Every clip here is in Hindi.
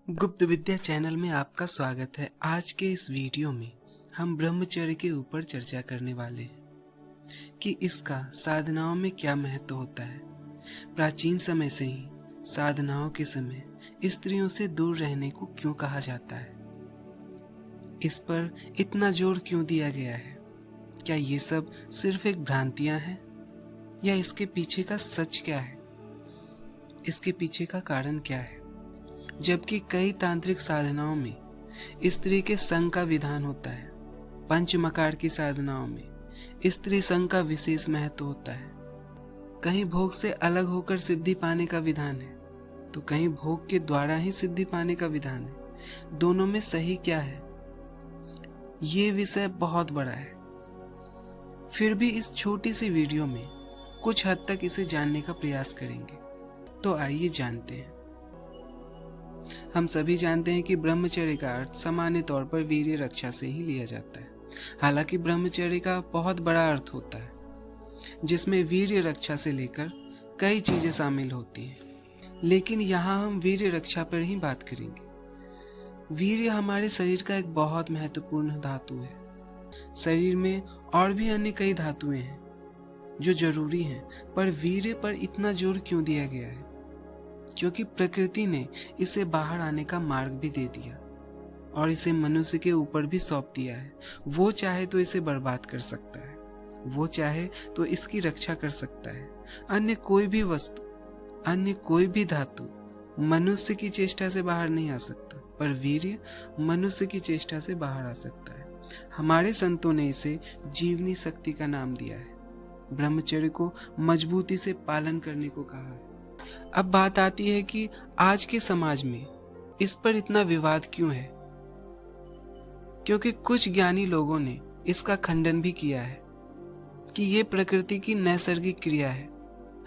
गुप्त विद्या चैनल में आपका स्वागत है। आज के इस वीडियो में हम ब्रह्मचर्य के ऊपर चर्चा करने वाले हैं कि इसका साधनाओं में क्या महत्व होता है। प्राचीन समय से ही साधनाओं के समय स्त्रियों से दूर रहने को क्यों कहा जाता है, इस पर इतना जोर क्यों दिया गया है। क्या ये सब सिर्फ एक भ्रांतियां हैं या इसके पीछे का सच क्या है, इसके पीछे का कारण क्या है। जबकि कई तांत्रिक साधनाओं में स्त्री के संग का विधान होता है, पंचमकार की साधनाओं में स्त्री संग का विशेष महत्व होता है। कहीं भोग से अलग होकर सिद्धि पाने का विधान है तो कहीं भोग के द्वारा ही सिद्धि पाने का विधान है। दोनों में सही क्या है, ये विषय बहुत बड़ा है। फिर भी इस छोटी सी वीडियो में कुछ हद तक इसे जानने का प्रयास करेंगे। तो आइए जानते हैं। हम सभी जानते हैं कि ब्रह्मचर्य का अर्थ सामान्य तौर पर वीर्य रक्षा से ही लिया जाता है। हालांकि ब्रह्मचर्य का बहुत बड़ा अर्थ होता है जिसमें वीर्य रक्षा से लेकर कई चीजें शामिल होती हैं, लेकिन यहाँ हम वीर्य रक्षा पर ही बात करेंगे। वीर्य हमारे शरीर का एक बहुत महत्वपूर्ण धातु है। शरीर में और भी अन्य कई धातुएं हैं जो जरूरी हैं, पर वीर्य पर इतना जोर क्यों दिया गया है? क्योंकि प्रकृति ने इसे बाहर आने का मार्ग भी दे दिया और इसे मनुष्य के ऊपर भी सौंप दिया है। वो चाहे तो इसे बर्बाद कर सकता है, वो चाहे तो इसकी रक्षा कर सकता है। अन्य कोई भी वस्तु, अन्य कोई भी धातु मनुष्य की चेष्टा से बाहर नहीं आ सकता, पर वीर्य मनुष्य की चेष्टा से बाहर आ सकता है। हमारे संतों ने इसे जीवनी शक्ति का नाम दिया है। ब्रह्मचर्य को मजबूती से पालन करने को कहा है। अब बात आती है कि आज के समाज में इस पर इतना विवाद क्यों है। क्योंकि कुछ ज्ञानी लोगों ने इसका खंडन भी किया है कि ये प्रकृति की नैसर्गिक क्रिया है,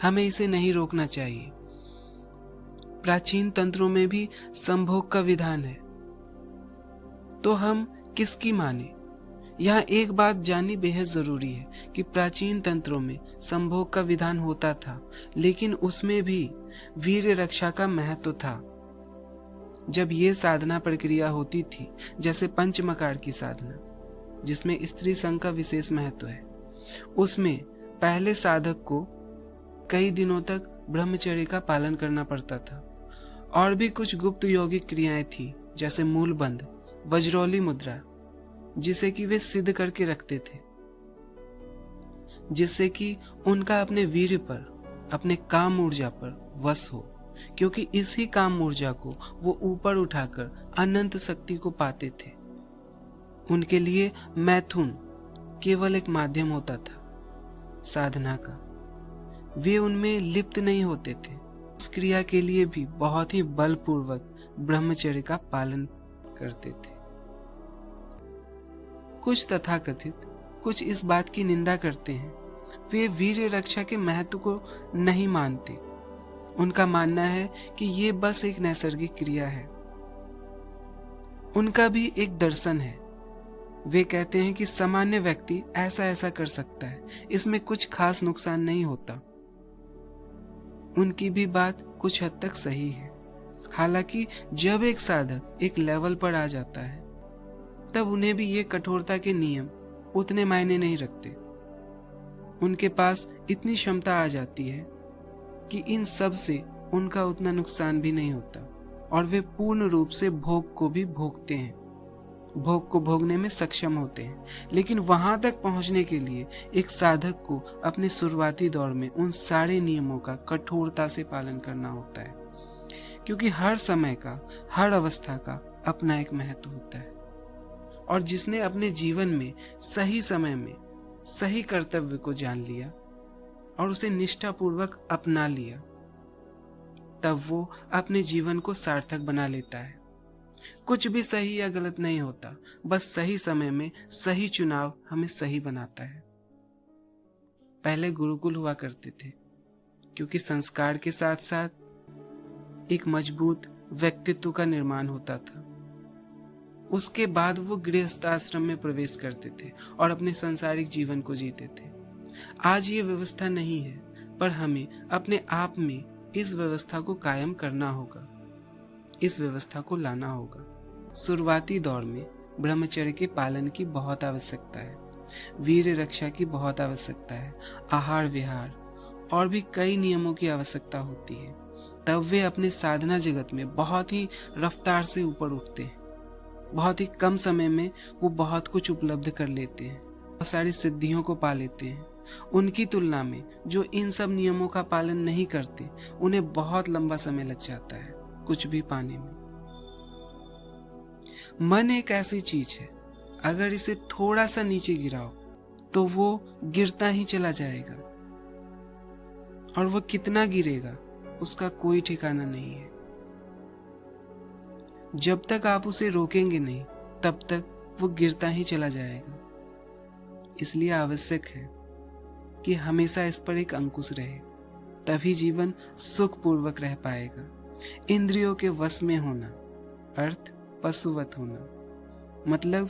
हमें इसे नहीं रोकना चाहिए। प्राचीन तंत्रों में भी संभोग का विधान है, तो हम किसकी माने? यहाँ एक बात जाननी बेहद जरूरी है कि प्राचीन तंत्रों में संभोग का विधान होता था, लेकिन उसमें भी वीर्य रक्षा का महत्व था। जब ये साधना प्रक्रिया होती थी, जैसे पंचमकार की साधना जिसमें स्त्री संग का विशेष महत्व है, उसमें पहले साधक को कई दिनों तक ब्रह्मचर्य का पालन करना पड़ता था। और भी कुछ गुप्त यौगिक क्रियाएं थी, जैसे मूलबंध, वज्रौली मुद्रा, जिसे कि वे सिद्ध करके रखते थे, जिससे कि उनका अपने वीर्य पर, अपने काम ऊर्जा पर वश हो, क्योंकि इसी काम ऊर्जा को वो ऊपर उठाकर अनंत शक्ति को पाते थे। उनके लिए मैथुन केवल एक माध्यम होता था साधना का, वे उनमें लिप्त नहीं होते थे। इस क्रिया के लिए भी बहुत ही बलपूर्वक ब्रह्मचर्य का पालन करते थे। कुछ तथाकथित कुछ इस बात की निंदा करते हैं, वे वीर्य रक्षा के महत्व को नहीं मानते। उनका मानना है कि ये बस एक नैसर्गिक क्रिया है। उनका भी एक दर्शन है। वे कहते हैं कि सामान्य व्यक्ति ऐसा ऐसा कर सकता है, इसमें कुछ खास नुकसान नहीं होता। उनकी भी बात कुछ हद तक सही है। हालांकि जब एक साधक एक लेवल पर आ जाता है, तब उन्हें भी ये कठोरता के नियम उतने मायने नहीं रखते। उनके पास इतनी क्षमता आ जाती है कि इन सब से उनका उतना नुकसान भी नहीं होता और वे पूर्ण रूप से भोग को भी भोगते हैं, भोग को भोगने में सक्षम होते हैं। लेकिन वहां तक पहुंचने के लिए एक साधक को अपने शुरुआती दौर में उन सारे नियमों का कठोरता से पालन करना होता है, क्योंकि हर समय का, हर अवस्था का अपना एक महत्व होता है। और जिसने अपने जीवन में सही समय में सही कर्तव्य को जान लिया और उसे निष्ठापूर्वक अपना लिया, तब वो अपने जीवन को सार्थक बना लेता है। कुछ भी सही या गलत नहीं होता, बस सही समय में सही चुनाव हमें सही बनाता है। पहले गुरुकुल हुआ करते थे, क्योंकि संस्कार के साथ साथ एक मजबूत व्यक्तित्व का निर्माण होता था। उसके बाद वो गृहस्थाश्रम में प्रवेश करते थे और अपने सांसारिक जीवन को जीते थे। आज ये व्यवस्था नहीं है, पर हमें अपने आप में इस व्यवस्था को कायम करना होगा। इस व्यवस्था को लाना होगा। शुरुआती दौर में ब्रह्मचर्य के पालन की बहुत आवश्यकता है, वीर्य रक्षा की बहुत आवश्यकता है, आहार विहार और भी कई नियमों की आवश्यकता होती है। तब वे अपने साधना जगत में बहुत ही रफ्तार से ऊपर उठते हैं। बहुत ही कम समय में वो बहुत कुछ उपलब्ध कर लेते हैं, बहुत सारी सिद्धियों को पा लेते हैं। उनकी तुलना में जो इन सब नियमों का पालन नहीं करते, उन्हें बहुत लंबा समय लग जाता है कुछ भी पाने में। मन एक ऐसी चीज है, अगर इसे थोड़ा सा नीचे गिराओ तो वो गिरता ही चला जाएगा, और वो कितना गिरेगा उसका कोई ठिकाना नहीं है। जब तक आप उसे रोकेंगे नहीं, तब तक वो गिरता ही चला जाएगा। इसलिए आवश्यक है कि हमेशा इस पर एक अंकुश रहे, तभी जीवन सुखपूर्वक रह पाएगा। इंद्रियों के वश में होना अर्थ पशुवत होना, मतलब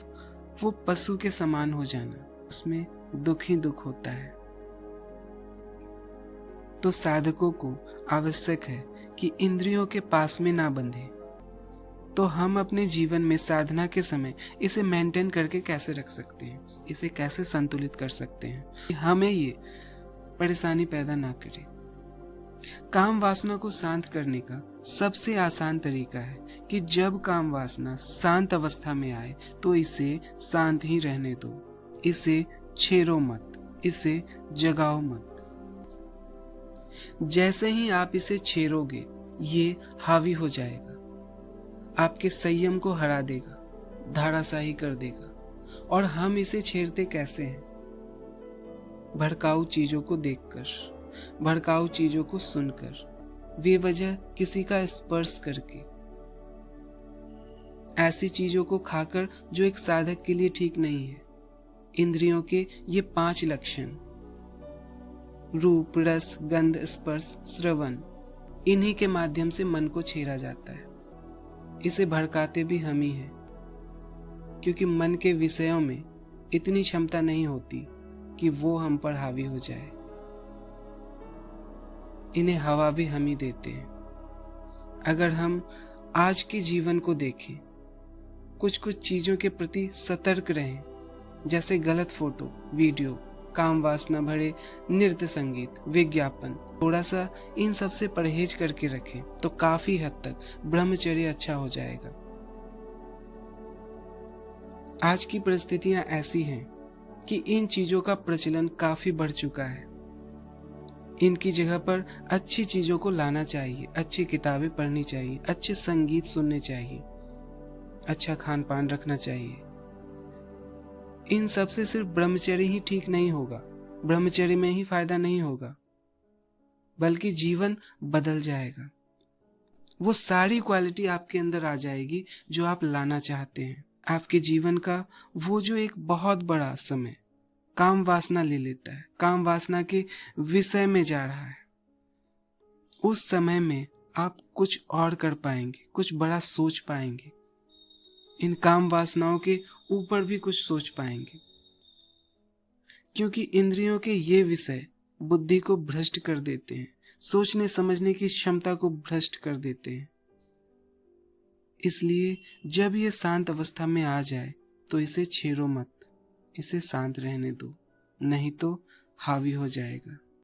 वो पशु के समान हो जाना, उसमें दुख ही दुख होता है। तो साधकों को आवश्यक है कि इंद्रियों के पास में ना बंधे। तो हम अपने जीवन में साधना के समय इसे मेंटेन करके कैसे रख सकते हैं, इसे कैसे संतुलित कर सकते हैं कि हमें ये परेशानी पैदा ना करे। काम वासना को शांत करने का सबसे आसान तरीका है कि जब काम वासना शांत अवस्था में आए तो इसे शांत ही रहने दो, इसे छेड़ो मत, इसे जगाओ मत। जैसे ही आप इसे छेड़ोगे, ये हावी हो जाएगा, आपके संयम को हरा देगा, धराशायी कर देगा। और हम इसे छेड़ते कैसे हैं? भड़काऊ चीजों को देखकर, भड़काऊ चीजों को सुनकर, बेवजह किसी का स्पर्श करके, ऐसी चीजों को खाकर जो एक साधक के लिए ठीक नहीं है। इंद्रियों के ये 5 लक्षण, रूप, रस, गंध, स्पर्श, श्रवण, इन्हीं के माध्यम से मन को छेड़ा जाता है। इसे भड़काते भी हम ही हैं, क्योंकि मन के विषयों में इतनी क्षमता नहीं होती कि वो हम पर हावी हो जाए। इन्हें हवा भी हम ही देते हैं। अगर हम आज के जीवन को देखें, कुछ कुछ चीजों के प्रति सतर्क रहें, जैसे गलत फोटो, वीडियो, काम वासना भरे नृत्य, संगीत, विज्ञापन, थोड़ा सा इन सब से परहेज करके रखें तो काफी हद तक ब्रह्मचर्य अच्छा हो जाएगा। आज की परिस्थितियां ऐसी हैं कि इन चीजों का प्रचलन काफी बढ़ चुका है। इनकी जगह पर अच्छी चीजों को लाना चाहिए, अच्छी किताबें पढ़नी चाहिए, अच्छे संगीत सुनने चाहिए, अच्छा खान पान रखना चाहिए। इन सब से सिर्फ ब्रह्मचर्य ही ठीक नहीं होगा, ब्रह्मचर्य में ही फायदा नहीं होगा, बल्कि जीवन बदल जाएगा। वो सारी क्वालिटी आपके अंदर आ जाएगी जो आप लाना चाहते हैं। आपके जीवन का वो जो एक बहुत बड़ा समय काम वासना ले लेता है, काम वासना के विषय में जा रहा है, उस समय में आप कुछ और कर पाएंगे, कुछ बड़ा सोच पाएंगे, इन काम वासनाओं के ऊपर भी कुछ सोच पाएंगे। क्योंकि इंद्रियों के ये विषय बुद्धि को भ्रष्ट कर देते हैं, सोचने समझने की क्षमता को भ्रष्ट कर देते हैं। इसलिए जब ये शांत अवस्था में आ जाए तो इसे छेड़ो मत, इसे शांत रहने दो, नहीं तो हावी हो जाएगा।